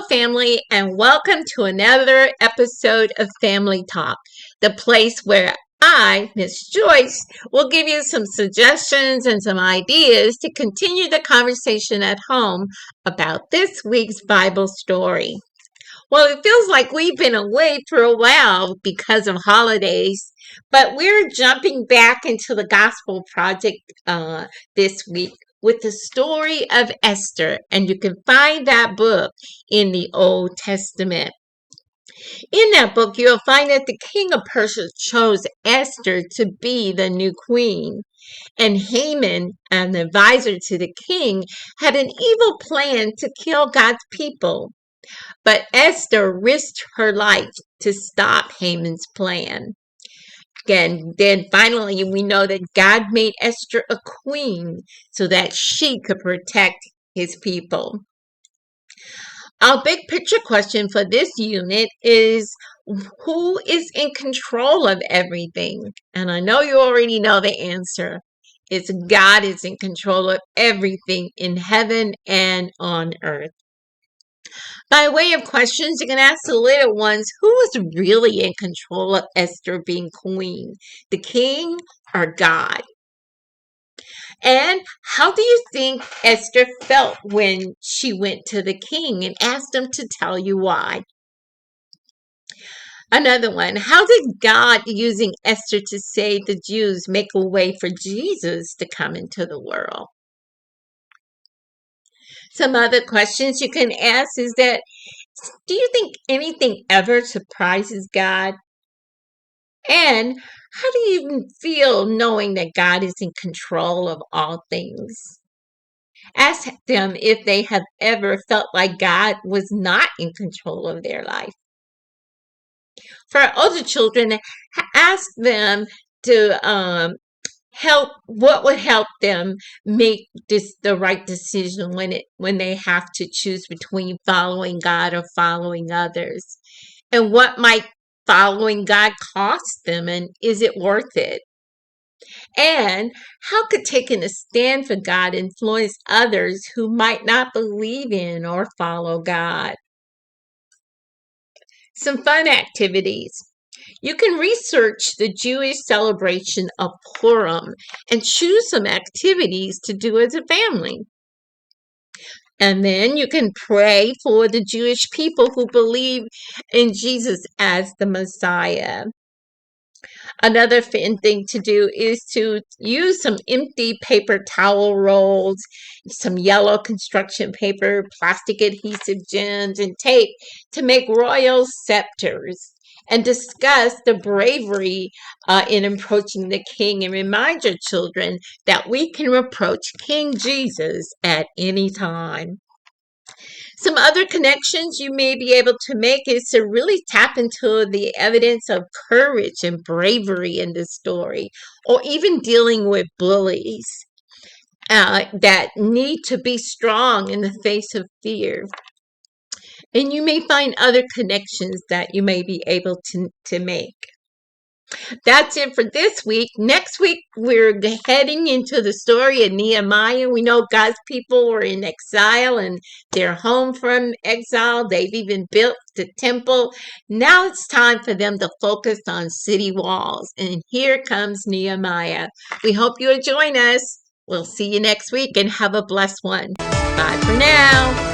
family, and welcome to another episode of Family Talk, the place where I, Miss Joyce, will give you some suggestions and some ideas to continue the conversation at home about this week's Bible story. Well, it feels like we've been away for a while because of holidays, but we're jumping back into the Gospel Project this week with the story of Esther, and you can find that book in the Old Testament. In that book, you'll find that the king of Persia chose Esther to be the new queen. And Haman, an advisor to the king, had an evil plan to kill God's people. But Esther risked her life to stop Haman's plan. And then finally, we know that God made Esther a queen so that she could protect his people. Our big picture question for this unit is, who is in control of everything? And I know you already know the answer. It's God is in control of everything in heaven and on earth. By way of questions, you can ask the little ones, who was really in control of Esther being queen? The king or God? And how do you think Esther felt when she went to the king and asked him to tell you why? Another one, how did God, using Esther to save the Jews, make a way for Jesus to come into the world? Some other questions you can ask is that, do you think anything ever surprises God? And how do you even feel knowing that God is in control of all things? Ask them if they have ever felt like God was not in control of their life. For older children, ask them to help. What would help them make the right decision when they have to choose between following God or following others? And what might following God cost them, and is it worth it? And how could taking a stand for God influence others who might not believe in or follow God? Some fun activities. You can research the Jewish celebration of Purim and choose some activities to do as a family. And then you can pray for the Jewish people who believe in Jesus as the Messiah. Another fun thing to do is to use some empty paper towel rolls, some yellow construction paper, plastic adhesive gems, and tape to make royal scepters, and discuss the bravery in approaching the king, and remind your children that we can approach King Jesus at any time. Some other connections you may be able to make is to really tap into the evidence of courage and bravery in this story, or even dealing with bullies that need to be strong in the face of fear. And you may find other connections that you may be able to make. That's it for this week. Next week, we're heading into the story of Nehemiah. We know God's people were in exile and they're home from exile. They've even built the temple. Now it's time for them to focus on city walls. And here comes Nehemiah. We hope you'll join us. We'll see you next week and have a blessed one. Bye for now.